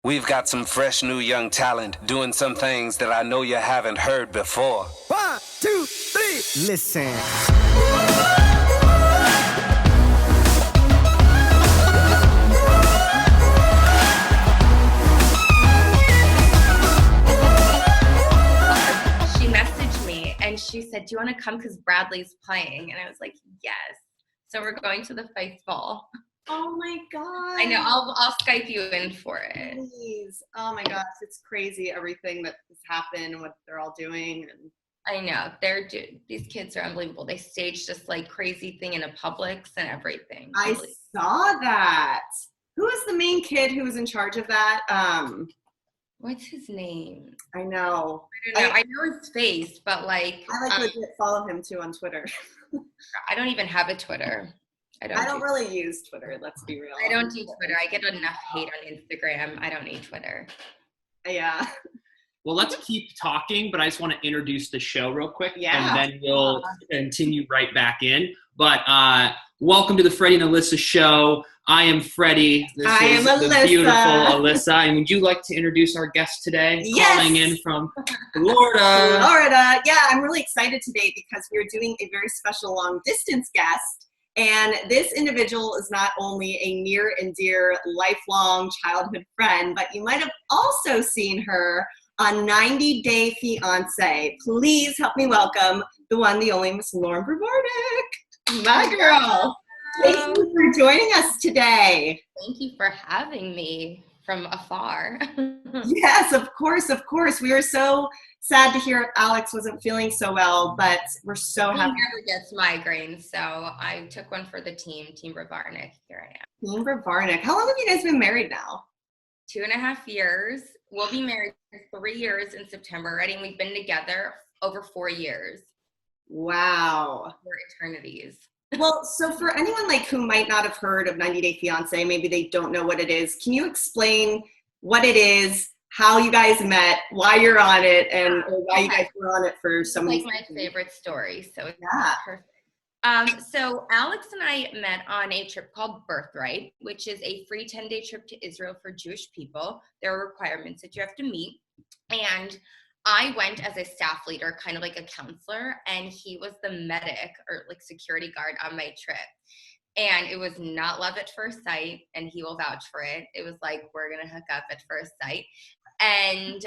We've got some fresh new young talent doing some things that I know you haven't heard before. 1, 2, 3, listen. She messaged me and she said, do you want to come because Bradley's playing? And I was like, yes. So we're going to the Fiancé ball. Oh my God. I know. I'll Skype you in for it. Please. Oh my gosh. It's crazy everything that has happened and what they're all doing. And I know. These kids are unbelievable. They staged this like crazy thing in a Publix and everything. I saw that. Who is the main kid who was in charge of that? What's his name? I know. I don't know. I know his face, but like I legit follow him too on Twitter. I don't even have a Twitter. I don't really use Twitter, let's be real. I don't do Twitter. I get enough hate on Instagram. I don't need Twitter. Yeah. Well, let's keep talking, but I just want to introduce the show real quick, yeah. And then we'll continue right back in. But welcome to the Freddie and Alyssa show. I am Freddie. I am Alyssa. The beautiful Alyssa. And would you like to introduce our guest today? Yes. Calling in from Florida. Florida. Yeah, I'm really excited today because we're doing a very special long distance guest. And this individual is not only a near and dear lifelong childhood friend, but you might have also seen her on 90 Day Fiancé. Please help me welcome the one, the only Miss Loren Brovarnik, my girl. Thank you for joining us today. Thank you for having me from afar. Yes, of course, of course. We were so sad to hear Alex wasn't feeling so well, but we're so happy. He never gets migraines, so I took one for the Team Brovarnik. Here I am. Team Brovarnik. How long have you guys been married now? 2.5 years. We'll be married for 3 years in September already, and we've been together over 4 years. Wow. For eternities. Well, so for anyone like who might not have heard of 90 Day Fiancé, maybe they don't know what it is. Can you explain what it is, how you guys met, why you're on it, and why you guys were on it for so many? It's like my favorite story, so it's perfect. So Alex and I met on a trip called Birthright, which is a free 10-day trip to Israel for Jewish people. There are requirements that you have to meet. And I went as a staff leader, kind of like a counselor, and he was the medic or like security guard on my trip. And it was not love at first sight, and he will vouch for it. It was like, we're going to hook up at first sight. And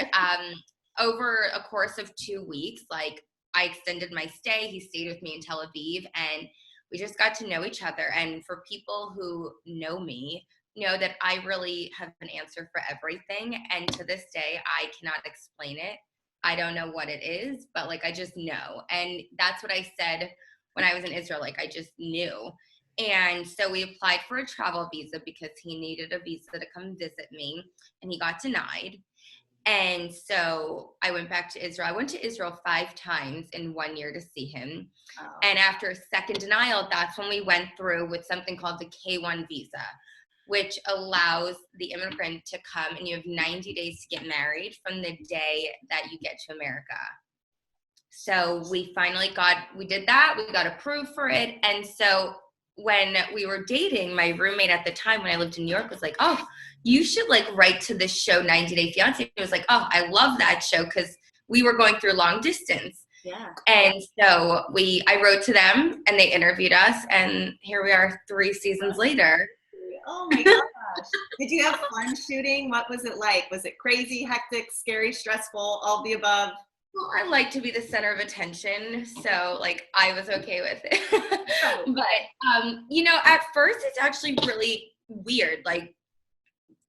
over a course of 2 weeks, like I extended my stay. He stayed with me in Tel Aviv, and we just got to know each other. And for people who know me, know that I really have an answer for everything. And to this day, I cannot explain it. I don't know what it is, but like, I just know. And that's what I said when I was in Israel. Like, I just knew. And so we applied for a travel visa because he needed a visa to come visit me, and he got denied. And so I went back to Israel. I went to Israel 5 times in 1 year to see him. Oh. And after a second denial, that's when we went through with something called the K-1 visa, which allows the immigrant to come, and you have 90 days to get married from the day that you get to America. So we finally did that. We got approved for it. And so when we were dating, my roommate at the time when I lived in New York was like, oh, you should like write to this show 90 Day Fiancé. It was like, oh, I love that show because we were going through long distance. Yeah. And so I wrote to them and they interviewed us, and here we are 3 seasons later. Oh my gosh. Did you have fun shooting? What was it like? Was it crazy, hectic, scary, stressful, all the above? Well, I like to be the center of attention, so like I was okay with it. But you know, at first it's actually really weird. Like,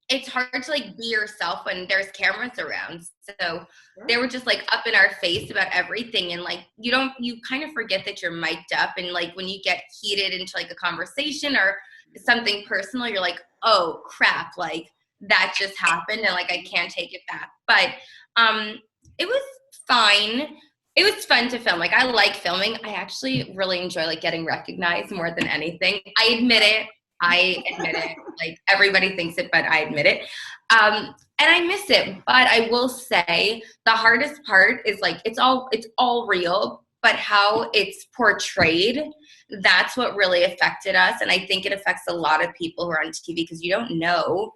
it's hard to like be yourself when there's cameras around. So they were just like up in our face about everything, and like you kind of forget that you're mic'd up, and like when you get heated into like a conversation or something personal, you're like, oh crap, like that just happened, and like I can't take it back. But it was fine. It was fun to film. Like, I like filming. I actually really enjoy like getting recognized more than anything. I admit it. Like, everybody thinks it, but I admit it. And I miss it. But I will say the hardest part is like it's all real, but how it's portrayed, that's what really affected us. And I think it affects a lot of people who are on TV because you don't know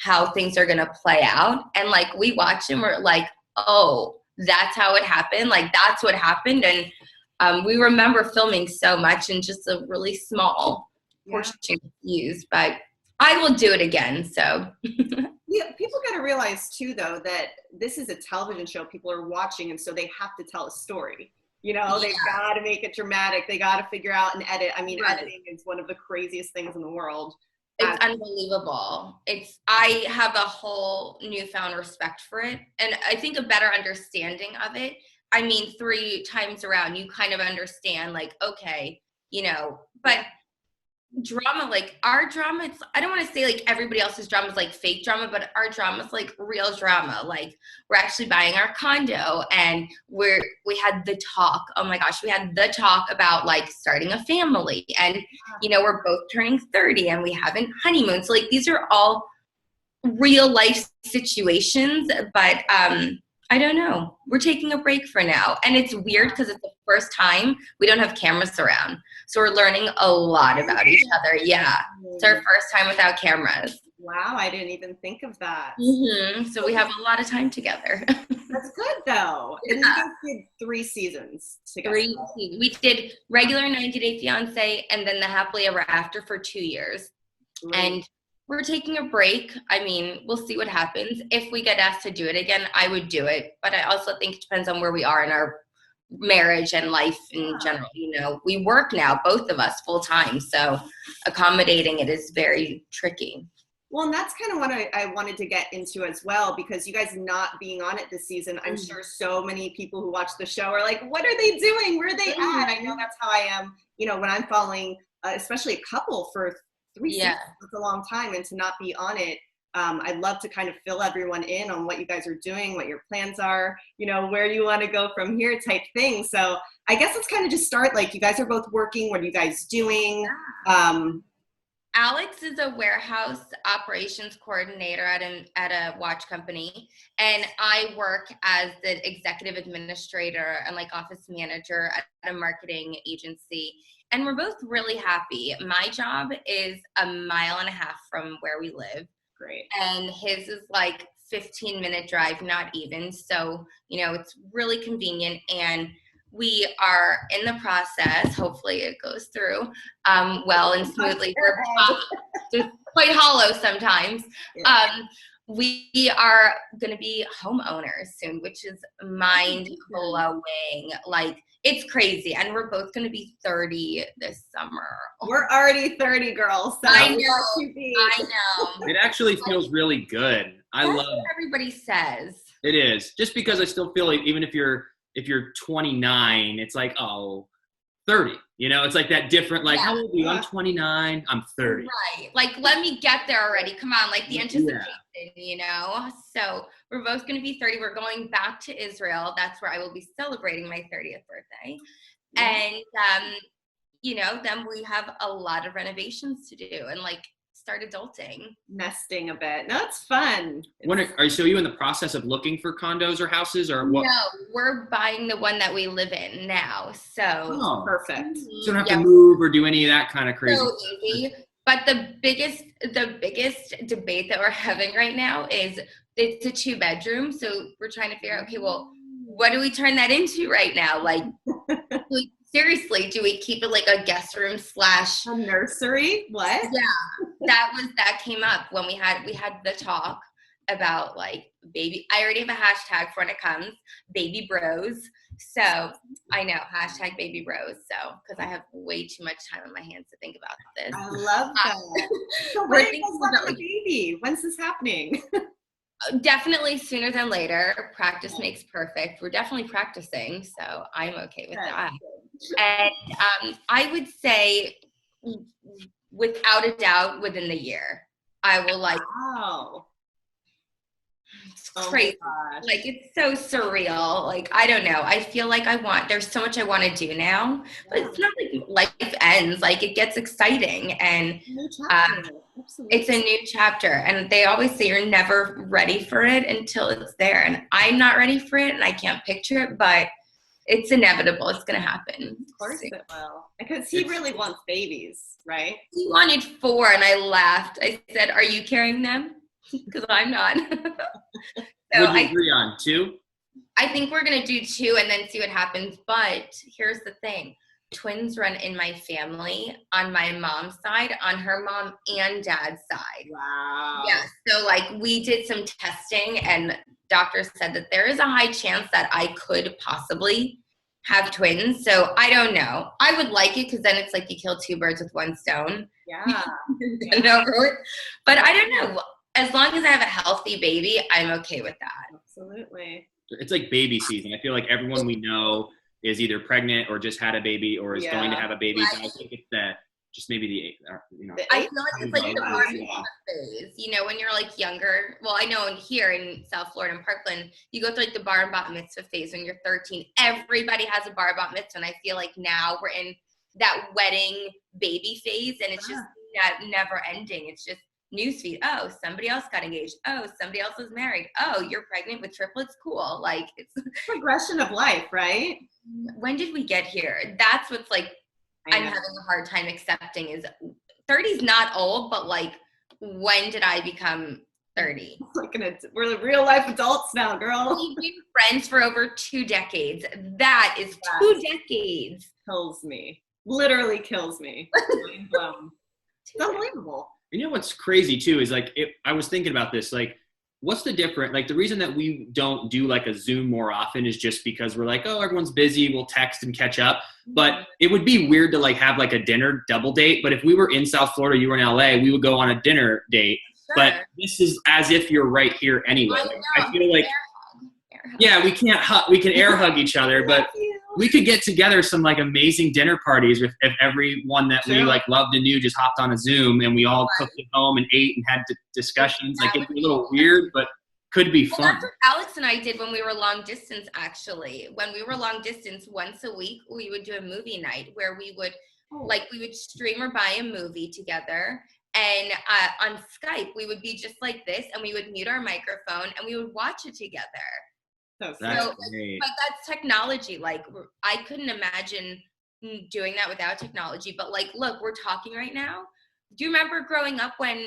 how things are going to play out. And like, we watch and we're like, oh, that's how it happened. Like, that's what happened. And we remember filming so much in just a really small portion used, but I will do it again. So yeah, people got to realize too, though, that this is a television show people are watching. And so they have to tell a story. You know, they've got to make it dramatic. They got to figure out and edit. I mean, editing is one of the craziest things in the world. It's unbelievable. I have a whole newfound respect for it. And I think a better understanding of it. I mean, 3 times around, you kind of understand, like, okay, you know, but drama, like our drama, I don't want to say like everybody else's drama is like fake drama, but our drama is like real drama. Like, we're actually buying our condo, and we had the talk. Oh my gosh, we had the talk about like starting a family, and you know, we're both turning 30 and we haven't honeymooned. So like, these are all real life situations, but I don't know. We're taking a break for now. And it's weird because it's the first time we don't have cameras around. So we're learning a lot about each other. Yeah. It's our first time without cameras. Wow, I didn't even think of that. So we have a lot of time together. That's good, though. And you guys did 3 seasons together. 3 seasons. We did regular 90 Day Fiancé and then the Happily Ever After for 2 years. And we're taking a break. I mean, we'll see what happens. If we get asked to do it again, I would do it. But I also think it depends on where we are in our marriage and life in general. You know, we work now, both of us, full time. So accommodating it is very tricky. Well, and that's kind of what I wanted to get into as well, because you guys not being on it this season, I'm sure so many people who watch the show are like, what are they doing? Where are they at? I know that's how I am, you know, when I'm following, especially a couple for 3 seasons, it's a long time, and to not be on it, I'd love to kind of fill everyone in on what you guys are doing, what your plans are, you know, where you want to go from here type thing. So I guess let's kind of just start, like, you guys are both working. What are you guys doing? Alex is a warehouse operations coordinator at a watch company, and I work as the executive administrator and like office manager at a marketing agency. And we're both really happy. My job is a mile and a half from where we live. Great. And his is like 15-minute drive, not even. So, you know, it's really convenient. And we are in the process. Hopefully it goes through well and smoothly. We're quite hollow sometimes. We are going to be homeowners soon, which is mind-blowing. Like, it's crazy. And we're both going to be 30 this summer. We're already 30, girls. So I know. It actually feels really good. That's what everybody says. It is. Just because I still feel like even if you're 29, it's like, oh, 30. You know, it's like that different, like, how old are you? I'm 29, I'm 30. Right. Like, let me get there already. Come on, like the anticipation, you know? So we're both going to be 30. We're going back to Israel. That's where I will be celebrating my 30th birthday. And, you know, then we have a lot of renovations to do and like start adulting. Nesting a bit. No, it's fun. So are you in the process of looking for condos or houses or what? No, we're buying the one that we live in now. So perfect. So you don't have to move or do any of that kind of crazy. So easy. But the biggest debate that we're having right now is it's a 2-bedroom. So we're trying to figure out, okay, well, what do we turn that into right now? Like, seriously, do we keep it like a guest room / a nursery? What? Yeah, that came up when we had the talk about like baby. I already have a hashtag for when it comes, baby bros. So I know, hashtag baby bros. So because I have way too much time on my hands to think about this. I love that. So when are you guys having a baby? When's this happening? Definitely sooner than later. Practice makes perfect. We're definitely practicing, so I'm okay with that. And I would say, without a doubt, within the year, I will like. Wow. It's crazy. Like, it's so surreal. Like, I don't know. I feel like there's so much I want to do now, but it's not like life ends. Like, it gets exciting, and it's a new chapter. And they always say you're never ready for it until it's there. And I'm not ready for it, and I can't picture it, but it's inevitable. It's going to happen. Of course it will. Because he really wants babies, right? He wanted 4, and I laughed. I said, "Are you carrying them?" because I'm not. So Would you agree on 2? I think we're going to do 2 and then see what happens. But here's the thing. Twins run in my family on my mom's side, on her mom and dad's side. Wow. Yeah. So like we did some testing and doctors said that there is a high chance that I could possibly have twins. So I don't know. I would like it because then it's like you kill 2 birds with 1 stone. Yeah. But I don't know. As long as I have a healthy baby, I'm okay with that. Absolutely. It's like baby season. I feel like everyone we know is either pregnant or just had a baby or is going to have a baby. Right. But I think it's that just maybe I feel like it's like the bar and Yeah. bot phase. You know, when you're like younger. Well, I know here in South Florida and Parkland, you go through like the bar and bat mitzvah phase when you're 13. Everybody has a bar and bat mitzvah, and I feel like now we're in that wedding baby phase, and it's just never ending. It's just newsfeed. Oh, somebody else got engaged. Oh, somebody else was married. Oh, you're pregnant with triplets. Cool. Like it's Progression of life, right? when did we get here? That's what's like I'm having a hard time accepting is 30 is not old, but like when did I become 30? We're real life adults now, girl. We've been friends for over 2 decades. That is 2 decades. Kills me. Literally kills me. Mind blown. It's unbelievable. You know what's crazy too is like I was thinking about this, like what's the difference? Like the reason that we don't do like a Zoom more often is just because we're like, oh, everyone's busy, we'll text and catch up. But it would be weird to like have like a dinner double date. But if we were in South Florida, you were in LA, we would go on a dinner date. Sure. But this is as if you're right here anyway. I feel like yeah, we can't we can air hug each other, but we could get together some like amazing dinner parties with if everyone that we like loved and knew just hopped on a Zoom and we all cooked at home and ate and had discussions. Like it'd be a little weird, but could be fun. That's what Alex and I did when we were long distance, actually. When we were long distance, once a week, we would do a movie night where we would we would stream or buy a movie together. And on Skype, we would be just like this and we would mute our microphone and we would watch it together. That's great. But that's technology. Like I couldn't imagine doing that without technology. But like, look, we're talking right now. Do you remember growing up when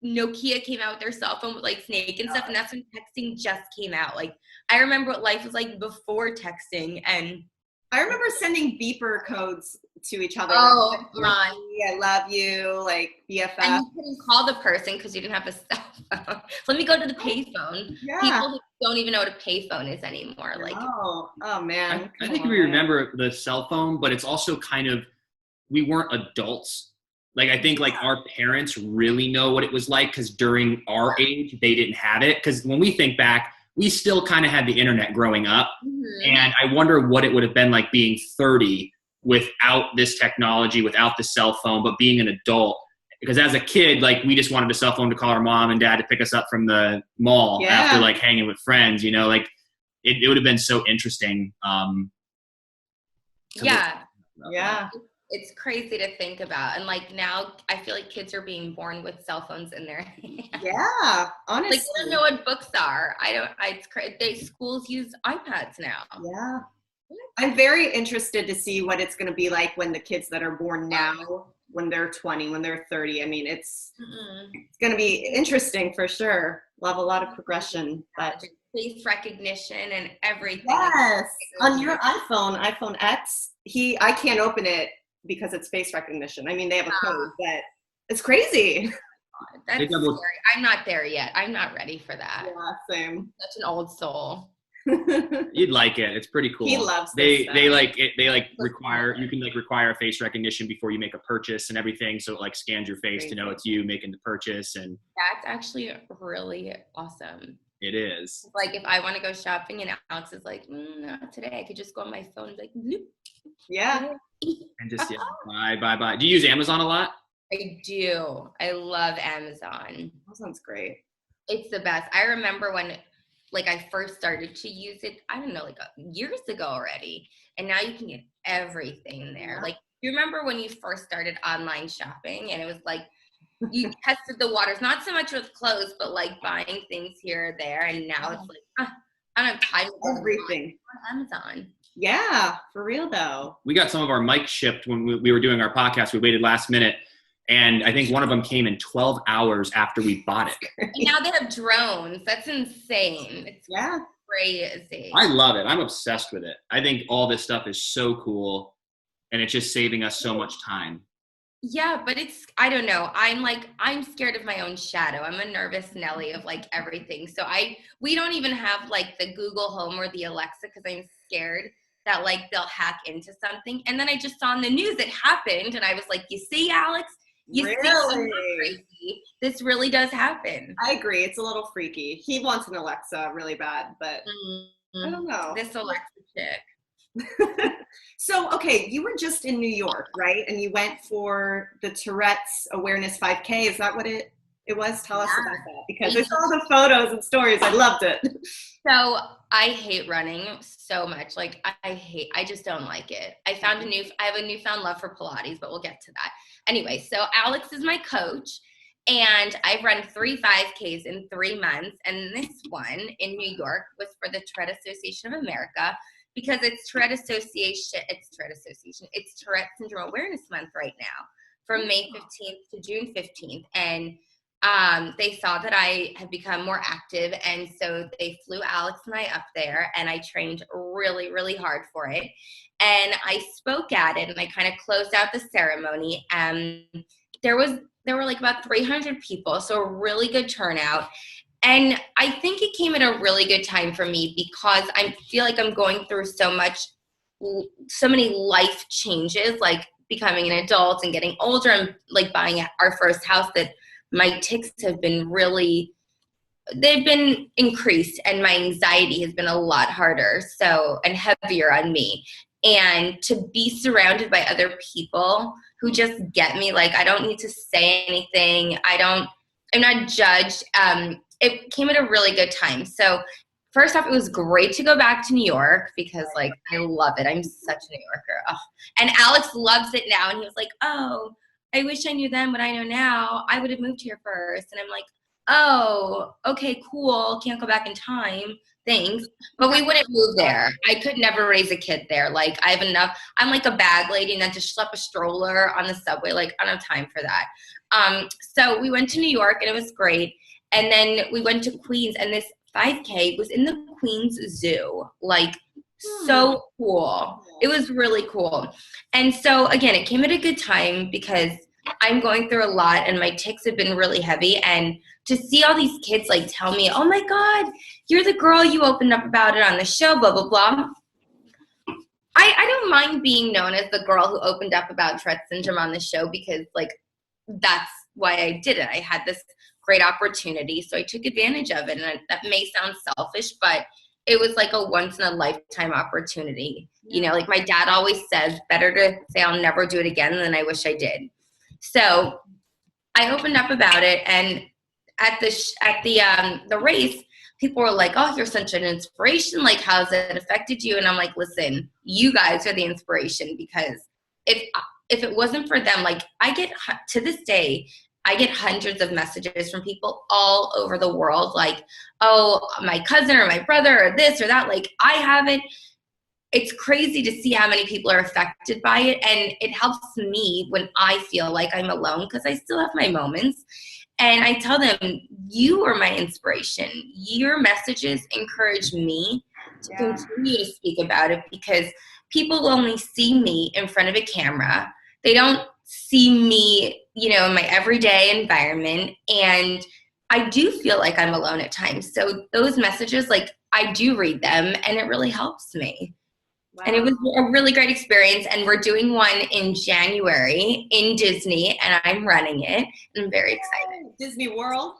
Nokia came out with their cell phone with like Snake and stuff? And that's when texting just came out. Like I remember what life was like before texting. And I remember sending beeper codes to each other. Oh, like, I love you, like BFF. And you couldn't call the person because you didn't have a cell phone. So let me go to the payphone. Yeah. People who don't even know what a payphone is anymore. Like, oh man. I think we remember the cell phone, but it's also kind of, we weren't adults. Like, I think like our parents really know what it was like because during our age, they didn't have it. Because when we think back, we still kind of had the internet growing up. Mm-hmm. And I wonder what it would have been like being 30 without this technology, without the cell phone, but being an adult. Because as a kid, like we just wanted a cell phone to call our mom and dad to pick us up from the mall after like hanging with friends, you know, like it would have been so interesting. Yeah. It's crazy to think about. And like now I feel like kids are being born with cell phones in their hands. Yeah, honestly. Like they don't know what books are. It's crazy. Schools use iPads now. Yeah. I'm very interested to see what it's going to be like when the kids that are born now, when they're 20, when they're 30. I mean, it's going to be interesting for sure. We'll have a lot of progression, but face recognition and everything. Yes. On your iPhone X, I can't open it because it's face recognition. I mean, they have a code, but it's crazy. That's scary. I'm not there yet. I'm not ready for that. Yeah, same. Such an old soul. You'd like it. It's pretty cool. He loves they stuff. they like it. They like require, you can like require face recognition before you make a purchase and everything. So it like scans your face to know it's you making the purchase. And that's actually really awesome. It is. Like if I want to go shopping and Alex is like, not today. I could just go on my phone and be like, bloop. Yeah. And just bye. Do you use Amazon a lot? I do. I love Amazon. That sounds great. It's the best. I remember when like I first started to use it, I don't know, like years ago already. And now you can get everything there. Yeah. Like, you remember when you first started online shopping and it was like, you tested the waters, not so much with clothes, but like buying things here or there. And now it's like, I don't have time for everything on Amazon. Yeah, for real though. We got some of our mics shipped when we were doing our podcast. We waited last minute. And I think one of them came in 12 hours after we bought it. And now they have drones. That's insane. It's crazy. I love it. I'm obsessed with it. I think all this stuff is so cool, and it's just saving us so much time. Yeah, but I don't know. I'm scared of my own shadow. I'm a nervous Nelly of like everything. So we don't even have like the Google Home or the Alexa because I'm scared that like they'll hack into something. And then I just saw on the news it happened, and I was like, you see, Alex? You see, crazy. This really does happen. I agree. It's a little freaky. He wants an Alexa really bad, but I don't know. This Alexa chick. So, okay, you were just in New York, right? And you went for the Tourette's Awareness 5K. Is that what it was? Tell us about that, because I saw the photos and stories. I loved it. So I hate running so much. Like I just don't like it. I have a newfound love for Pilates, but we'll get to that. Anyway, so Alex is my coach, and I've run 3 5Ks in 3 months. And this one in New York was for the Tourette Association of America, because it's Tourette Syndrome Awareness Month right now, from May 15th to June 15th. And they saw that I had become more active, and so they flew Alex and I up there, and I trained really, really hard for it. And I spoke at it, and I kind of closed out the ceremony. There were like about 300 people, so a really good turnout. And I think it came at a really good time for me, because I feel like I'm going through so many life changes, like becoming an adult and getting older, and like buying our first house, that my tics have been they've been increased, and my anxiety has been a lot harder, and heavier on me. And to be surrounded by other people who just get me, like I don't need to say anything. I'm not judged. It came at a really good time. So first off, it was great to go back to New York, because like I love it. I'm such a New Yorker. Oh. And Alex loves it now. And he was like, oh, I wish I knew then what I know now. I would have moved here first. And I'm like, oh, okay, cool. Can't go back in time. Thanks. But we wouldn't move there. I could never raise a kid there. Like I have enough. I'm like a bag lady, and then to schlep a stroller on the subway, like I don't have time for that. So we went to New York, and it was great. And then we went to Queens, and this 5K was in the Queens Zoo. Like, so cool. It was really cool. And so, again, it came at a good time, because I'm going through a lot, and my tics have been really heavy. And to see all these kids, like, tell me, oh, my God, you're the girl, you opened up about it on the show, blah, blah, blah. I don't mind being known as the girl who opened up about Tourette syndrome on the show, because, like, that's why I did it. I had this great opportunity, so I took advantage of it. And that may sound selfish, but it was like a once in a lifetime opportunity. You know, like my dad always says, better to say I'll never do it again than I wish I did. So I opened up about it, and at the race, people were like, oh, you're such an inspiration. Like, how's it affected you? And I'm like, listen, you guys are the inspiration, because if it wasn't for them, like to this day, I get hundreds of messages from people all over the world, like, oh, my cousin or my brother or this or that, like I haven't. It's crazy to see how many people are affected by it. And it helps me when I feel like I'm alone, because I still have my moments. And I tell them, you are my inspiration. Your messages encourage me to continue to speak about it, because people only see me in front of a camera. They don't see me, you know, in my everyday environment. And I do feel like I'm alone at times. So those messages, like I do read them, and it really helps me. Wow. And it was a really great experience. And we're doing one in January in Disney, and I'm running it. I'm very excited. Disney World?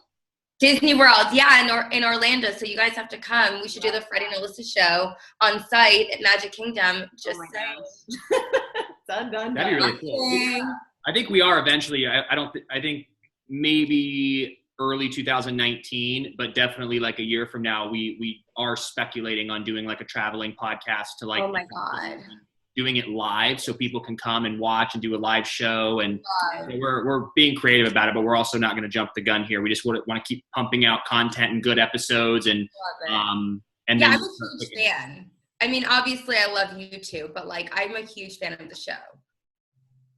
Disney World, yeah, in Orlando. So you guys have to come. We should do the Freddie and Alyssa show on site at Magic Kingdom. Just saying. Done. That'd be really cool. I think we are eventually. I think maybe early 2019, but definitely like a year from now, we are speculating on doing like a traveling podcast to like. Oh my God. Doing it live so people can come and watch and do a live show. And we're being creative about it, but we're also not going to jump the gun here. We just want to keep pumping out content and good episodes. And I'm a huge fan. I mean, obviously I love you too, but like I'm a huge fan of the show.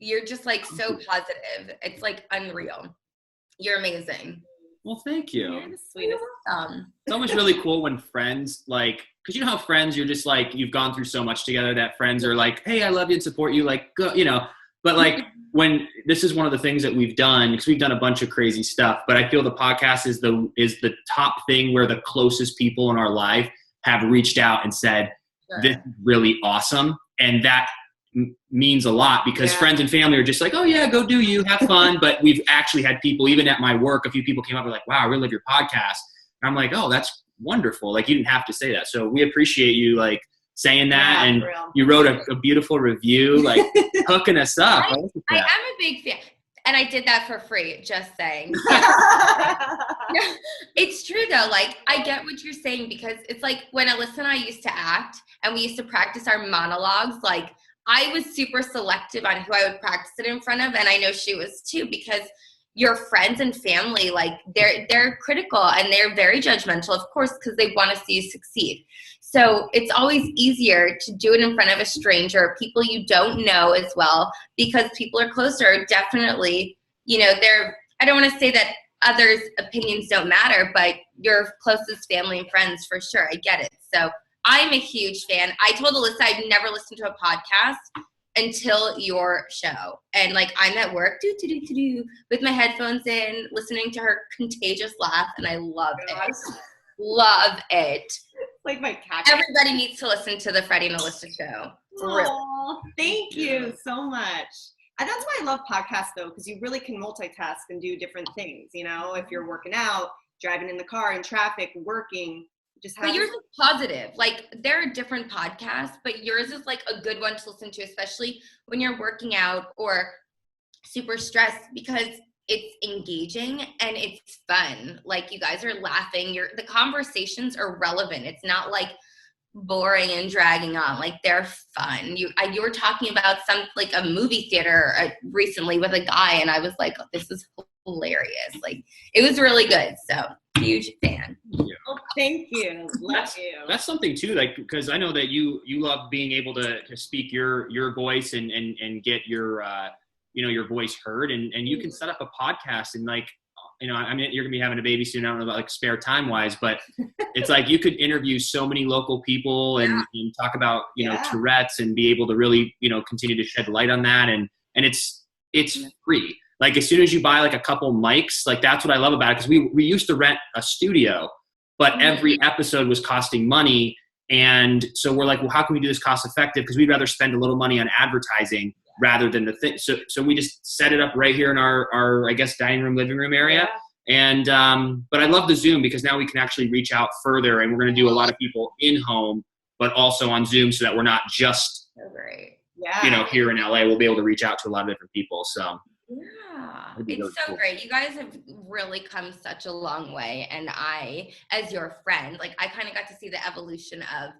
You're just like so positive. It's like unreal. You're amazing. Well, thank you. You're the sweetest. It's always really cool when friends, like, because you know how friends, you're just like, you've gone through so much together that friends are like, hey, I love you and support you, like, go, you know. But like, when this is one of the things that we've done, because we've done a bunch of crazy stuff, but I feel the podcast is the top thing where the closest people in our life have reached out and said, this is really awesome. And that means a lot, because friends and family are just like, oh yeah, go do you, have fun. But we've actually had people, even at my work, a few people came up and were like, wow, I really love your podcast. And I'm like, oh, that's wonderful. Like, you didn't have to say that. So we appreciate you like saying that. And you wrote a beautiful review, like hooking us up. I am a big fan. And I did that for free, just saying. It's true though. Like, I get what you're saying, because it's like when Alyssa and I used to act and we used to practice our monologues, like, I was super selective on who I would practice it in front of, and I know she was too, because your friends and family, like, they're critical and they're very judgmental, of course, because they want to see you succeed. So it's always easier to do it in front of a stranger, people you don't know as well, because people are closer. Definitely, you know, I don't want to say that others' opinions don't matter, but your closest family and friends, for sure. I get it. So I'm a huge fan. I told Alyssa I'd never listened to a podcast until your show. And like, I'm at work, with my headphones in, listening to her contagious laugh, and I love it. Love it. Like my cat. Everybody needs to listen to the Freddie and Alyssa show. Oh, thank you so much. And that's why I love podcasts though, because you really can multitask and do different things. You know, if you're working out, driving in the car, in traffic, working. But yours is positive. Like, there are different podcasts, but yours is like a good one to listen to, especially when you're working out or super stressed, because it's engaging and it's fun. Like, you guys are laughing. The conversations are relevant. It's not like boring and dragging on. Like, they're fun. You were talking about like a movie theater recently with a guy, and I was like, oh, this is hilarious. Like, it was really good. So, huge fan. Yeah. Oh, thank you. Love you. That's something too, like, because I know that you love being able to speak your voice and get your your voice heard, and you can set up a podcast and, like, you know, I mean, you're gonna be having a baby soon. I don't know about like spare time wise, but it's like you could interview so many local people and talk about Tourette's and be able to really continue to shed light on that, and it's free. Like, as soon as you buy like a couple mics, like, that's what I love about it. Because we used to rent a studio, but every episode was costing money. And so we're like, well, how can we do this cost effective? Because we'd rather spend a little money on advertising rather than the thing. So we just set it up right here in our I guess, dining room, living room area. And but I love the Zoom, because now we can actually reach out further, and we're going to do a lot of people in home, but also on Zoom, so that we're not just, here in LA. We'll be able to reach out to a lot of different people. So. Yeah, it's so great. You guys have really come such a long way. And I, as your friend, like, I kind of got to see the evolution of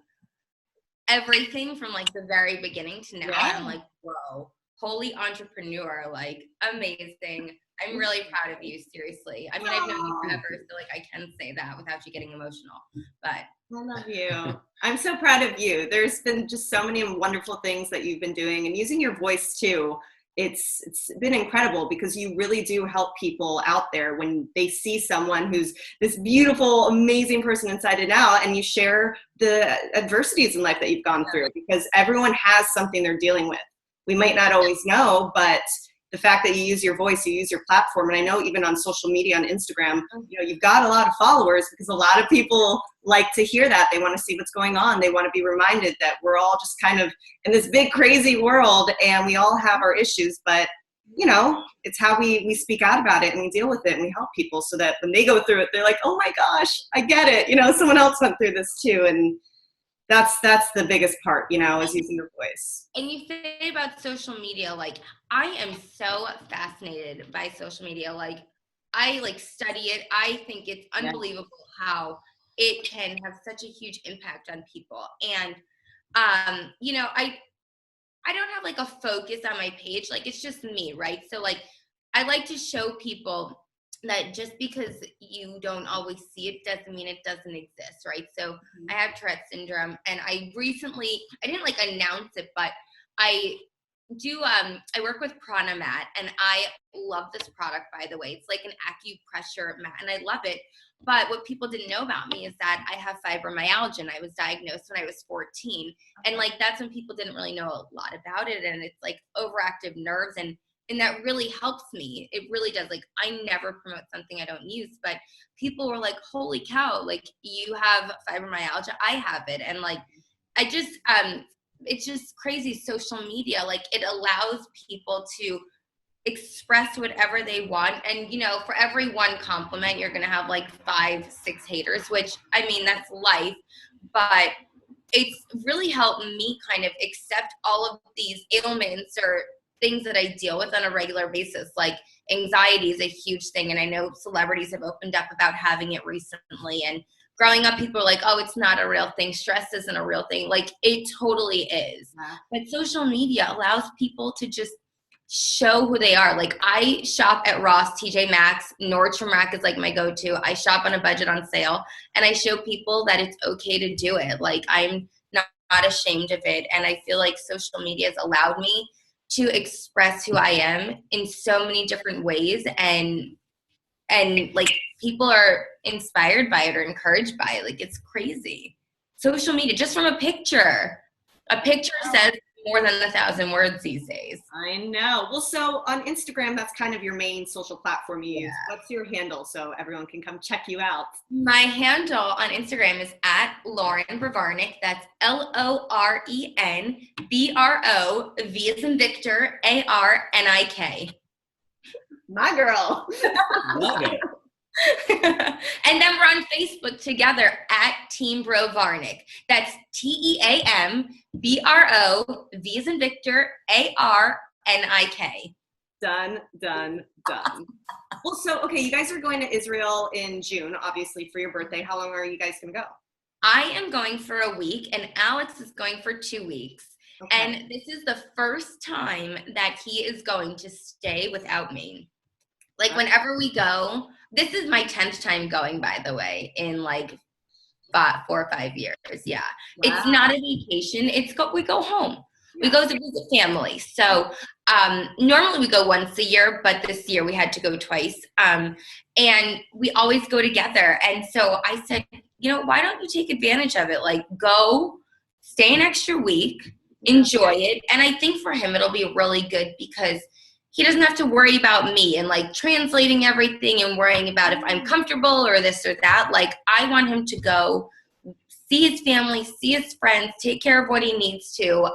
everything from like the very beginning to now. I'm like, whoa, holy entrepreneur, like, amazing. I'm really proud of you, seriously. I mean, I've known you forever, so like, I can say that without you getting emotional, but I love you. I'm so proud of you. There's been just so many wonderful things that you've been doing, and using your voice too. It's been incredible, because you really do help people out there when they see someone who's this beautiful, amazing person inside and out, and you share the adversities in life that you've gone through, because everyone has something they're dealing with. We might not always know, but the fact that you use your voice, you use your platform, and I know even on social media, on Instagram, you've got a lot of followers, because a lot of people like to hear that. They want to see what's going on. They want to be reminded that we're all just kind of in this big, crazy world, and we all have our issues, but it's how we speak out about it, and we deal with it, and we help people, so that when they go through it, they're like, oh my gosh, I get it. Someone else went through this too. And that's the biggest part, is using your voice. And you say about social media, like, I am so fascinated by social media. Like, I study it. I think it's unbelievable how it can have such a huge impact on people. And I don't have like a focus on my page. Like, it's just me, right? So like, I like to show people that just because you don't always see it doesn't mean it doesn't exist, right? So I have Tourette syndrome, and I didn't like announce it, but I I work with Prana Mat, and I love this product, by the way. It's like an acupressure mat, and I love it. But what people didn't know about me is that I have fibromyalgia, and I was diagnosed when I was 14. And like, that's when people didn't really know a lot about it. And it's like overactive nerves, and that really helps me. It really does. Like, I never promote something I don't use, but people were like, holy cow, like, you have fibromyalgia, I have it. And like, I just, it's just crazy. Social media, like, it allows people to express whatever they want. And, you know, for every one compliment, you're going to have like 5, 6 haters, which, I mean, that's life. But it's really helped me kind of accept all of these ailments or things that I deal with on a regular basis. Like, anxiety is a huge thing. And I know celebrities have opened up about having it recently. And growing up, people are like, oh, it's not a real thing. Stress isn't a real thing. Like, it totally is. Yeah. But social media allows people to just show who they are. Like, I shop at Ross, TJ Maxx, Nordstrom Rack is like my go-to. I shop on a budget on sale, and I show people that it's okay to do it. Like, I'm not ashamed of it. And I feel like social media has allowed me to express who I am in so many different ways. And like, people are inspired by it or encouraged by it. Like, it's crazy. Social media, just from a picture says more than 1,000 words these days. I know. Well, so on Instagram, that's kind of your main social platform you use. What's your handle so everyone can come check you out? My handle on Instagram is at Loren Brovarnik. That's LORENBRO, V as in Victor, ARNIK. My girl. Love it. And then we're on Facebook together at Team Brovarnik. That's TEAMBRO, V as in Victor, ARNIK. Done. Well, so, okay, you guys are going to Israel in June, obviously, for your birthday. How long are you guys going to go? I am going for a week, and Alex is going for 2 weeks. Okay. And this is the first time that he is going to stay without me. Like, whenever we go, this is my 10th time going, by the way, in like 4 or 5 years. Yeah. Wow. It's not a vacation. We go home. Yeah. We go to visit family. So normally we go once a year, but this year we had to go twice. And we always go together. And so I said, you know, why don't you take advantage of it? Like, go stay an extra week, enjoy it. And I think for him, it'll be really good because he doesn't have to worry about me and like translating everything and worrying about if I'm comfortable or this or that. Like, I want him to go see his family, see his friends, take care of what he needs to,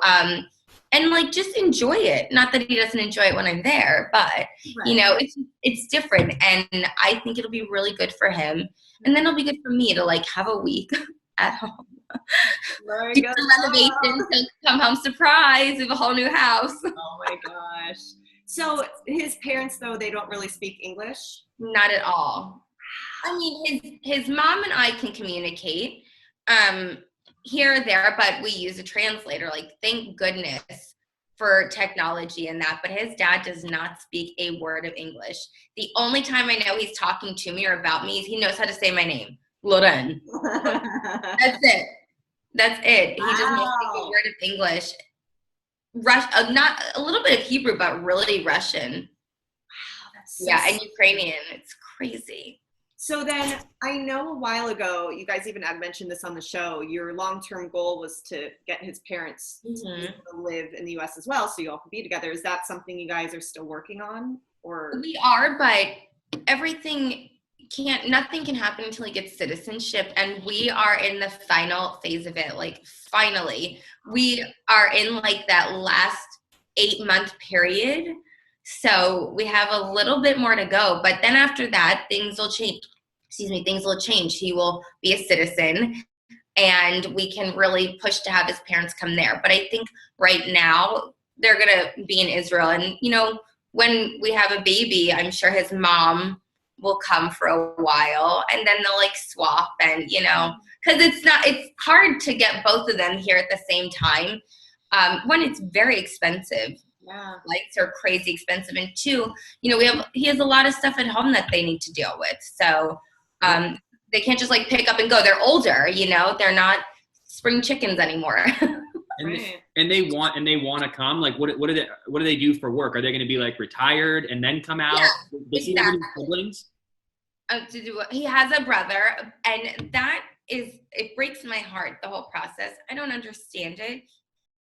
and like, just enjoy it. Not that he doesn't enjoy it when I'm there, but you know, it's different. And I think it'll be really good for him. And then it'll be good for me to like have a week at home. Do some renovations, he'll come home surprise with a whole new house. Oh my gosh. So his parents, though, they don't really speak English? Not at all. I mean, his mom and I can communicate here or there, but we use a translator. Like, thank goodness for technology and that. But his dad does not speak a word of English. The only time I know he's talking to me or about me is he knows how to say my name, Loren. That's it. He does not speak a word of English. Not a little bit of Hebrew, but really Russian. Wow, that's so and Ukrainian. It's crazy. So then, I know a while ago, you guys even had mentioned this on the show, your long-term goal was to get his parents to live in the U.S. as well, so you all could be together. Is that something you guys are still working on? Or we are, but nothing can happen until he gets citizenship, and we are in the final phase of it. Like, finally, we are in like that last 8-month period, so we have a little bit more to go. But then after that, things will change. He will be a citizen, and we can really push to have his parents come there. But I think right now they're gonna be in Israel, and you know, when we have a baby, I'm sure his mom will come for a while, and then they'll like swap, and you know, because it's hard to get both of them here at the same time. One, it's very expensive. Yeah, flights are crazy expensive, and two, you know, he has a lot of stuff at home that they need to deal with. So they can't just like pick up and go. They're older, you know, they're not spring chickens anymore. And they want to come. Like, what do they do for work? Are they going to be like retired and then come out? Yeah, Does he have any siblings? He has a brother, and it breaks my heart, the whole process. I don't understand it.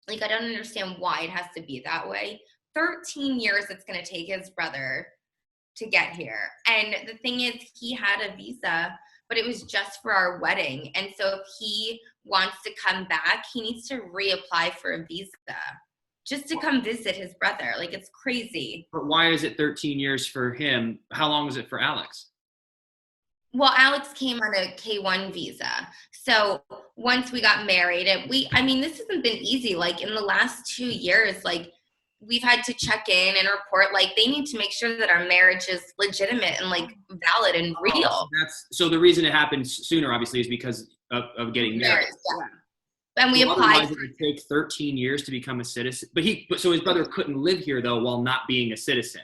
Like, I don't understand why it has to be that way. 13 years it's going to take his brother to get here. And the thing is, he had a visa, but it was just for our wedding. And so if he wants to come back, he needs to reapply for a visa just to come visit his brother. Like, it's crazy. But why is it 13 years for him? How long was it for Alex? Well, Alex came on a K-1 visa. So once we got married, this hasn't been easy. Like, in the last 2 years, like, we've had to check in and report. Like, they need to make sure that our marriage is legitimate and like valid and real. So the reason it happened sooner, obviously, is because of getting married. Yeah. And we applied. It would take 13 years to become a citizen. So his brother couldn't live here though while not being a citizen.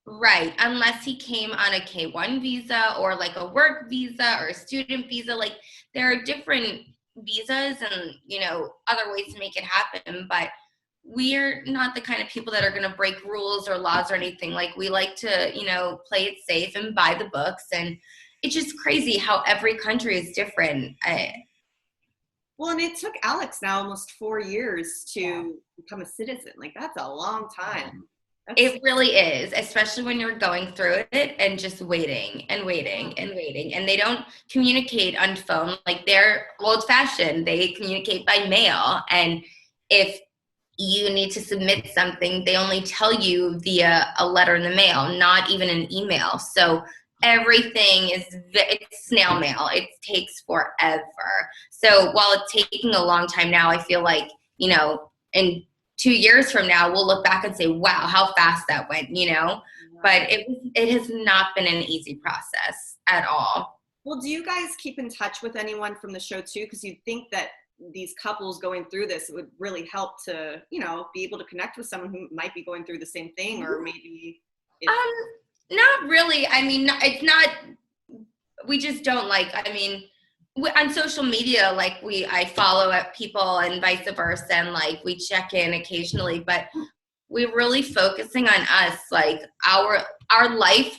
Right, unless he came on a K-1 visa or like a work visa or a student visa. Like, there are different visas and, other ways to make it happen. But we're not the kind of people that are going to break rules or laws or anything. Like, we like to, play it safe and buy the books. And it's just crazy how every country is different. Well, and it took Alex now almost 4 years to become a citizen. Like, that's a long time. It really is, especially when you're going through it and just waiting and waiting and waiting. And they don't communicate on phone. Like, they're old-fashioned. They communicate by mail. And if you need to submit something, they only tell you via a letter in the mail, not even an email. So everything it's snail mail. It takes forever. So while it's taking a long time now, I feel like, in 2 years from now, we'll look back and say, wow, how fast that went, But it has not been an easy process at all. Well, do you guys keep in touch with anyone from the show too? Because you'd think that these couples going through this would really help to, be able to connect with someone who might be going through the same thing, or maybe. Not really. I mean, it's not, we just don't on social media, like I follow people and vice versa, and like we check in occasionally, but we're really focusing on us, like our life.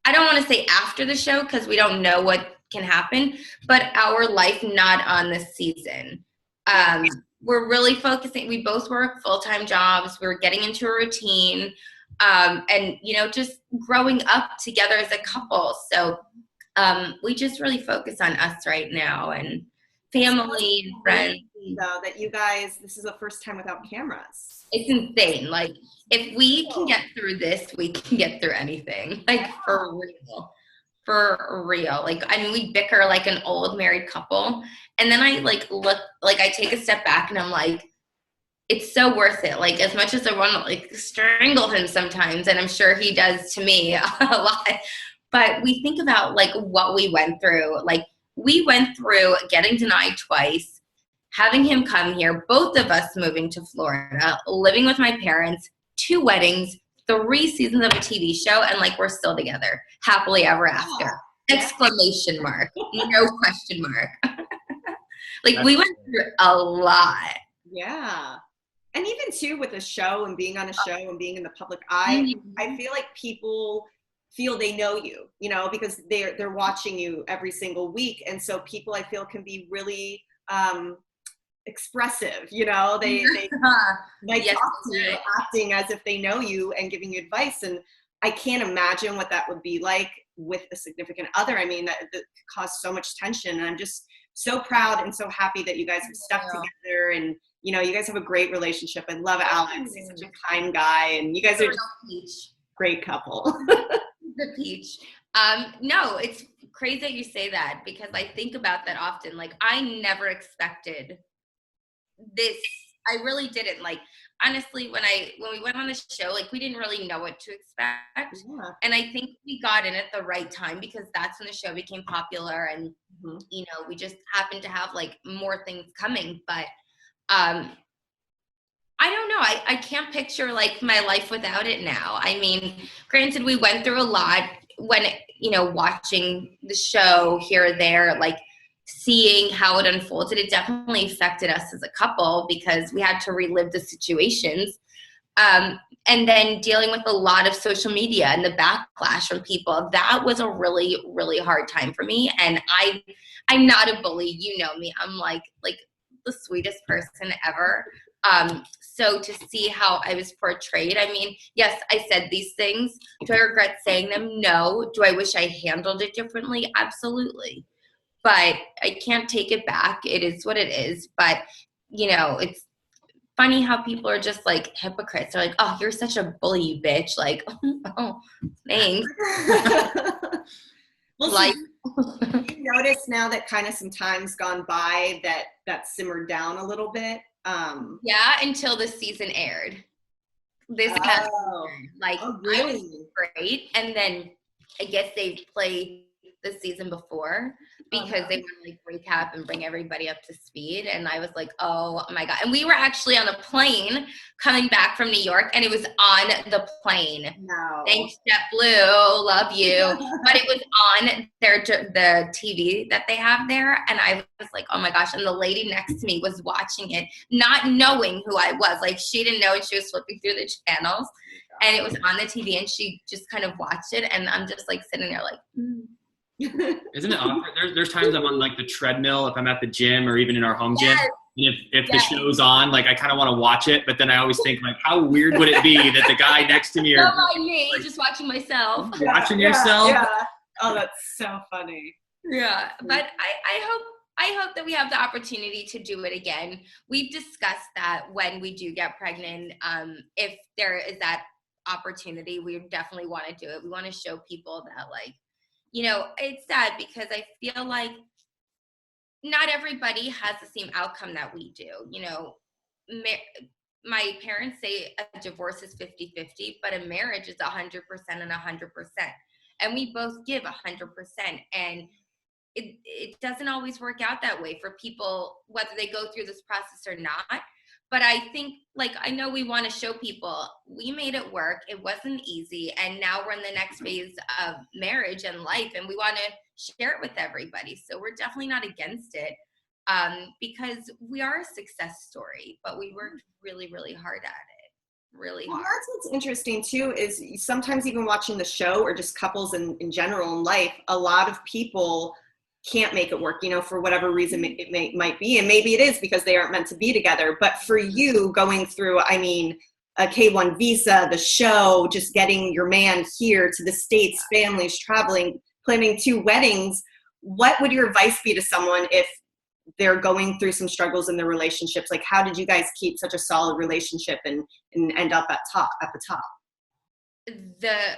I don't want to say after the show because we don't know what can happen, but our life not on this season. We're really focusing. We both work full-time jobs. We're getting into a routine, and just growing up together as a couple. So we just really focus on us right now and family and friends. So that you guys, this is the first time without cameras. It's insane. Like, if we can get through this, we can get through anything. Like, for real. For real. Like, we bicker like an old married couple. And then I I take a step back and I'm like, it's so worth it. Like, as much as I want to strangle him sometimes, and I'm sure he does to me a lot. But we think about what we went through. Like, we went through getting denied twice, having him come here, both of us moving to Florida, living with my parents, 2 weddings, 3 seasons of a TV show, and we're still together, happily ever after. Yeah. Exclamation mark, no question mark. We went through a lot. Yeah. And even too with a show and being on a show and being in the public eye, I feel like people feel they know you, because they're watching you every single week. And so people, I feel, can be really expressive, they talk to you, acting as if they know you and giving you advice. And I can't imagine what that would be like with a significant other. I mean, that could cause so much tension. And I'm just so proud and so happy that you guys have stuck together, and you guys have a great relationship. I love Alex. He's such a kind guy, and you guys are just a great couple. The peach. No, it's crazy that you say that, because I think about that often. I never expected this. I really didn't. Honestly, when we went on the show, we didn't really know what to expect. Yeah. And I think we got in at the right time, because that's when the show became popular, and we just happened to have more things coming. But I don't know. I can't picture my life without it now. I mean, granted, we went through a lot when, watching the show here or there, seeing how it unfolded, it definitely affected us as a couple because we had to relive the situations. And then dealing with a lot of social media and the backlash from people, that was a really, really hard time for me. And I'm not a bully. You know me. I'm like the sweetest person ever. So to see how I was portrayed, I mean, yes, I said these things. Do I regret saying them? No. Do I wish I handled it differently? Absolutely. But I can't take it back. It is what it is. But, it's funny how people are just like hypocrites. They're like, oh, you're such a bully, you bitch. Like, oh, thanks. Well, Like, you notice now that kind of some time's gone by that simmered down a little bit. yeah, until the season aired. This past season, like, really? I was great. And then I guess they played the season before because they want to like recap and bring everybody up to speed. And I was like, oh my God. And we were actually on a plane coming back from New York, and it was on the plane. No. Thanks, JetBlue. Love you. But it was on the TV that they have there. And I was like, oh my gosh. And the lady next to me was watching it, not knowing who I was. Like, she didn't know, and she was flipping through the channels. And it was on the TV, and she just kind of watched it. And I'm just like sitting there like, Isn't it awkward? There's times I'm on like the treadmill if I'm at the gym or even in our home gym. Yes. And if the show's on, like I kind of want to watch it, but then I always think like, how weird would it be that the guy next to me or not by me, just watching myself. watching yourself? Yeah. Oh, that's so funny. Yeah, but I hope that we have the opportunity to do it again. We've discussed that when we do get pregnant, if there is that opportunity, we definitely want to do it. We want to show people that, like, it's sad because I feel like not everybody has the same outcome that we do. My parents say a divorce is 50-50, but a marriage is 100% and 100%. And we both give 100%. And it doesn't always work out that way for people, whether they go through this process or not. But I think, like, I know we want to show people we made it work. It wasn't easy. And now we're in the next phase of marriage and life, and we want to share it with everybody. So we're definitely not against it because we are a success story, but we worked really, really hard at it. Really hard. That's what's interesting too, is sometimes even watching the show or just couples in general in life, a lot of people can't make it work, for whatever reason it might be. And maybe it is because they aren't meant to be together. But for you going through, a K-1 visa, the show, just getting your man here to the States, families, traveling, planning 2 weddings, what would your advice be to someone if they're going through some struggles in their relationships? Like, how did you guys keep such a solid relationship and end up at the top? The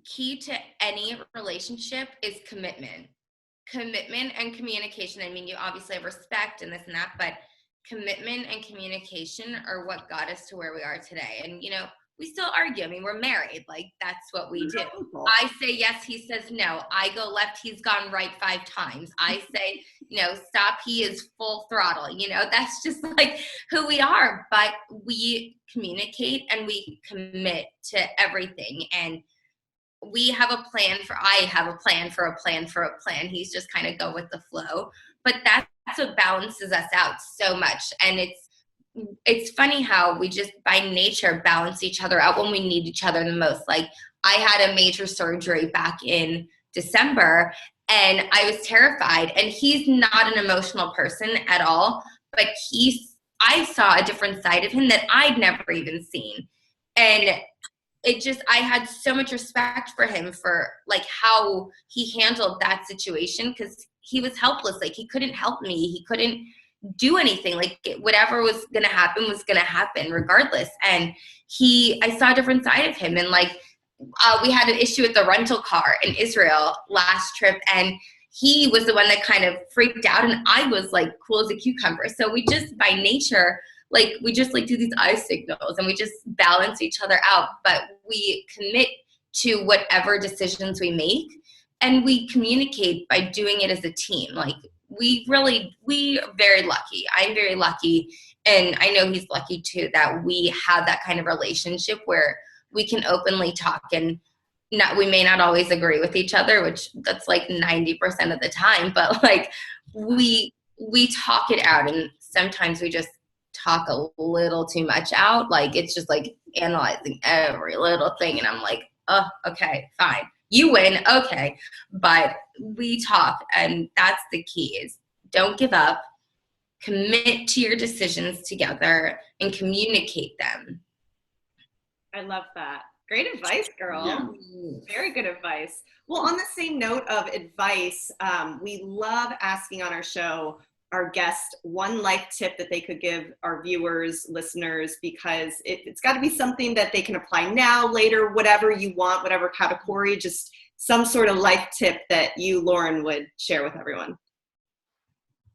key to any relationship is commitment and communication. I mean, you obviously have respect and this and that, but commitment and communication are what got us to where we are today. And, we still argue. I mean, we're married. Like, that's what we do. I say yes, he says no. I go left, he's gone right 5 times. I say, stop, he is full throttle. That's just like who we are. But we communicate and we commit to everything. And I have a plan for a plan. He's just kind of go with the flow. But that's what balances us out so much. And it's funny how we just by nature balance each other out when we need each other the most. Like, I had a major surgery back in December and I was terrified, and he's not an emotional person at all, but I saw a different side of him that I'd never even seen. And I had so much respect for him for like how he handled that situation, because he was helpless. Like, he couldn't help me. He couldn't do anything. Like, whatever was going to happen regardless. And I saw a different side of him. And like, we had an issue with the rental car in Israel last trip, and he was the one that kind of freaked out, and I was like cool as a cucumber. So we just by nature, like, we just like do these eye signals and we just balance each other out, but we commit to whatever decisions we make, and we communicate by doing it as a team. Like, we are very lucky. I'm very lucky, and I know he's lucky too, that we have that kind of relationship where we can openly talk. And we may not always agree with each other, which that's like 90% of the time, but like we talk it out, and sometimes we just talk a little too much out. Like it's just like analyzing every little thing, and I'm like, oh, okay, fine, you win, okay. But we talk, and that's the key, is don't give up, commit to your decisions together, and communicate them. I love that. Great advice, girl. Yeah. Very good advice. Well, on the same note of advice, we love asking on our show our guest one life tip that they could give our viewers, listeners, because it's got to be something that they can apply now, later, whatever you want, whatever category, just some sort of life tip that you, Loren, would share with everyone.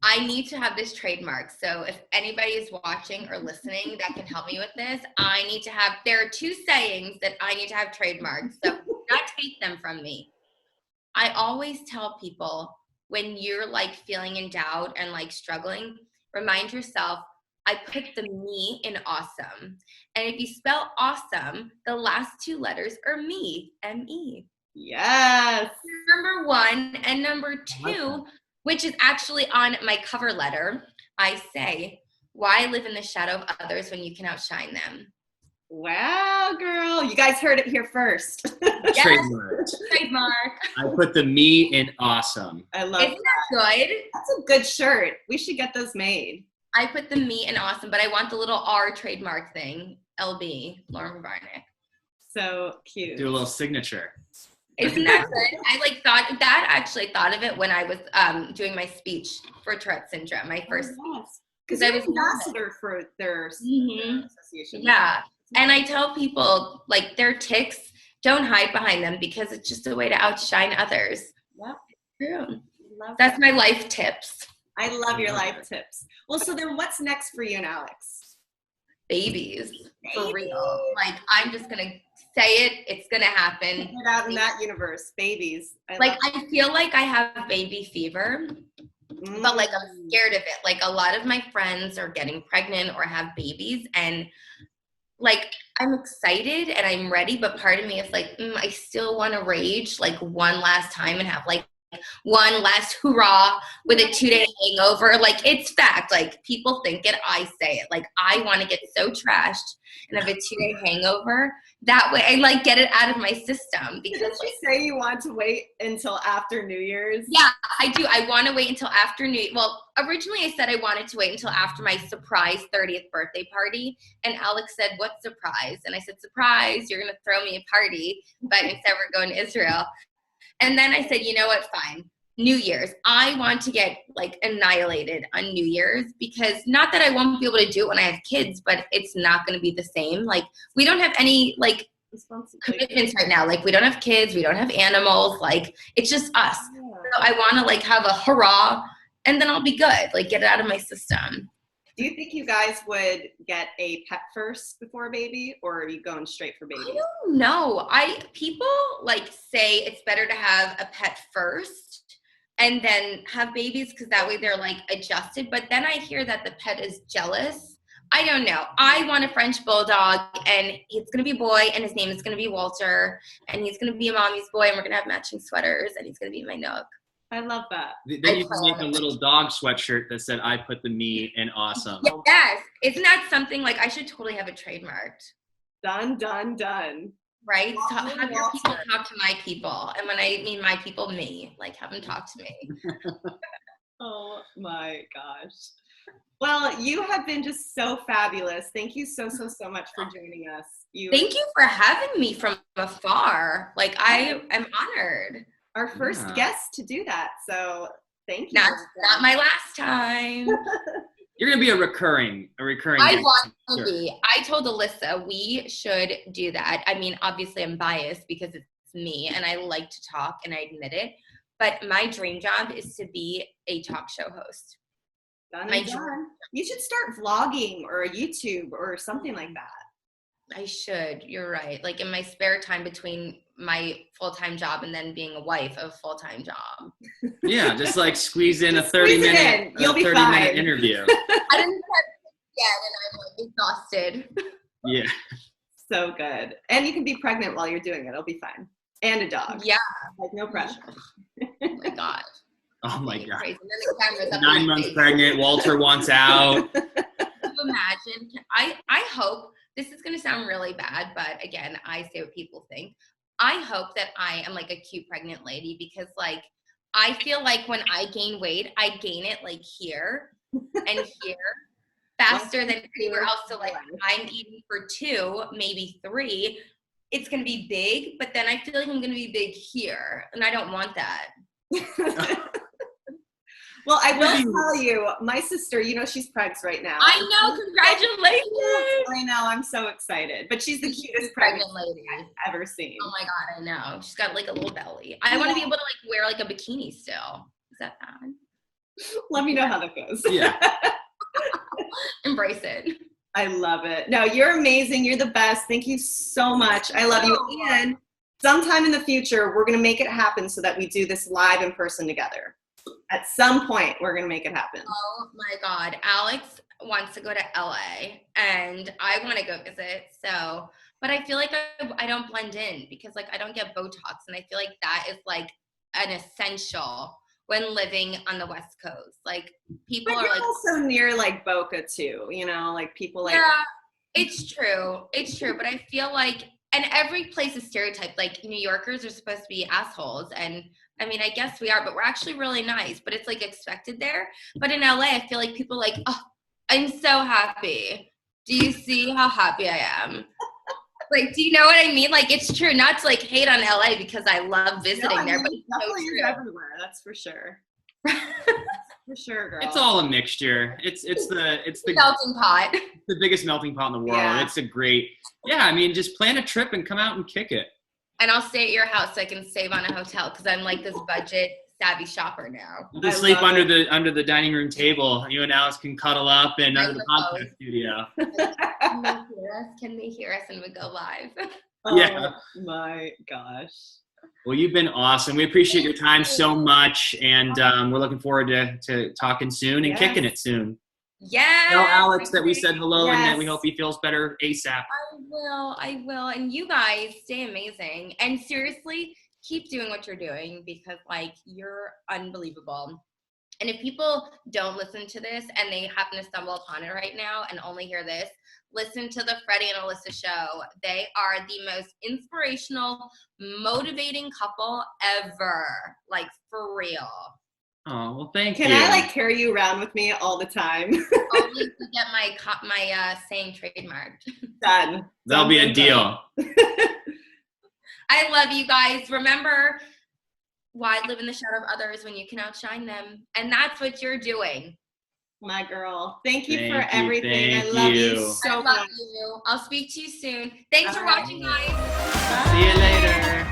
I need to have this trademark. So if anybody is watching or listening that can help me with this, there are 2 sayings that I need to have trademarked. So do not take them from me. I always tell people, when you're like feeling in doubt and like struggling, remind yourself, I put the me in awesome. And if you spell awesome, the last 2 letters are me, M-E. Yes. Number 1. And number 2, which is actually on my cover letter, I say, why live in the shadow of others when you can outshine them? Wow, girl. You guys heard it here first. Yes. Trademark. I put the me in awesome. I love Isn't that good? That's a good shirt. We should get those made. I put the me in awesome, but I want the little R trademark thing. LB, Loren Brovarnik. So cute. Do a little signature. Isn't that good? I thought of it when I was doing my speech for Tourette Syndrome, my first. Yes. Because I was ambassador for their association. Yeah. And I tell people, like, their tics, don't hide behind them, because it's just a way to outshine others. Yeah. True. That's my life tips. I love your life tips. Well, so then what's next for you and Alex? Babies. For real. Like, I'm just going to say it. It's going to happen. Get out in that universe. Babies. I feel like I have baby fever, but like I'm scared of it. Like a lot of my friends are getting pregnant or have babies, and like I'm excited and I'm ready, but part of me is like, I still want to rage like one last time and have like one last hurrah with a 2-day hangover. Like, it's fact. Like, people think it, I say it. Like, I want to get so trashed and have a 2-day hangover. That way I like get it out of my system. Because did you say you want to wait until after New Year's? Yeah, I do. I want to wait until after well, originally I said I wanted to wait until after my surprise 30th birthday party, and Alex said, what surprise? And I said, surprise, you're going to throw me a party, but instead we're going to Israel. And then I said, you know what, fine, New Year's. I want to get like annihilated on New Year's, because not that I won't be able to do it when I have kids, but it's not going to be the same. Like, we don't have any like commitments right now. Like, we don't have kids, we don't have animals. Like, it's just us. Yeah. So I want to like have a hurrah, and then I'll be good. Like, get it out of my system. Do you think you guys would get a pet first before a baby, or are you going straight for baby? I don't know. People like say it's better to have a pet first and then have babies, because that way they're like adjusted. But then I hear that the pet is jealous. I don't know. I want a French bulldog, and it's going to be a boy, and his name is going to be Walter, and he's going to be a mommy's boy, and we're going to have matching sweaters, and he's going to be my nook. I love that. Then you can make a little dog sweatshirt that said, I put the me in awesome. Yes. Isn't that something like I should totally have it trademarked? Done, done, done. Right? Have your people talk to my people. And when I mean my people, me. Like, have them talk to me. Oh my gosh. Well, you have been just so fabulous. Thank you so much for joining us. Thank you for having me from afar. Like, I am honored. Our first guest to do that. So thank you. Not my last time. You're going to be a recurring I guest. want to be. I told Alyssa we should do that. I mean, obviously I'm biased because it's me and I like to talk, and I admit it. But my dream job is to be a talk show host. Done. You should start vlogging or a YouTube or something like that. I should. You're right. Like, in my spare time between my full-time job and then being a wife of a full-time job. Yeah, just like squeeze in a 30-minute interview. I didn't yet, and I'm like exhausted. Yeah. So good. And you can be pregnant while you're doing it. It'll be fine. And a dog. Yeah. Like, no pressure. Oh my God. Oh my God. Crazy. And then the camera's up 9 in my months face. pregnant. Walter wants out. Can you imagine? I hope, this is going to sound really bad, but again, I say what people think. I hope that I am like a cute pregnant lady, because like, I feel like when I gain weight, I gain it like here and here faster than anywhere else. So like, I'm eating for 2, maybe 3. It's going to be big, but then I feel like I'm going to be big here, and I don't want that. Well, I will tell you, my sister, you know, she's pregnant right now. I know, congratulations. I know, I'm so excited. But she's the cutest Pregnant lady I've ever seen. Oh my God, I know. She's got like a little belly. I want to be able to like wear like a bikini still. Is that bad? Let me know how that goes. Yeah. Embrace it. I love it. No, you're amazing. You're the best. Thank you so much. I love you. And sometime in the future, we're going to make it happen so that we do this live in person together. At some point, we're going to make it happen. Oh my God. Alex wants to go to LA and I want to go visit. So, but I feel like I don't blend in, because like I don't get Botox, and I feel like that is like an essential when living on the West Coast. Like people But are you're like also near like Boca too, you know, like people like. Yeah, it's true. It's true. But I feel like, and every place is stereotyped. Like New Yorkers are supposed to be assholes. And I mean, I guess we are, but we're actually really nice. But it's like expected there. But in LA, I feel like people are like, oh, I'm so happy. Do you see how happy I am? Like, do you know what I mean? Like, it's true. Not to like hate on LA, because I love visiting there, but it's definitely so is true. everywhere. That's for sure. For sure, girl. It's all a mixture. It's the Melting pot. the biggest melting pot in the world. Yeah. It's a great, I mean, just plan a trip and come out and kick it. And I'll stay at your house so I can save on a hotel, because I'm like this budget savvy shopper now. You can sleep under the dining room table. You and Alex can cuddle up and under the podcast studio. Can they hear us and we go live? Yeah. Oh my gosh. Well, you've been awesome. We appreciate your time so much, and we're looking forward to talking soon and kicking it soon. Yeah. Tell Alex that we said hello and that we Yes. hope he feels better ASAP. I will. And you guys stay amazing. And seriously, keep doing what you're doing, because like you're unbelievable. And if people don't listen to this and they happen to stumble upon it right now and only hear this, listen to the Freddie and Alyssa show. They are the most inspirational, motivating couple ever. Like, for real. Oh, well, thank you. Can I like carry you around with me all the time? Only to get my saying trademarked. Done. That'll be a deal. I love you guys. Remember, why live in the shadow of others when you can outshine them? And that's what you're doing. My girl. Thank you Thank for you, everything. I thank love you. you so I love much. you. I'll speak to you soon. Thanks for Bye. watching, guys. See you later.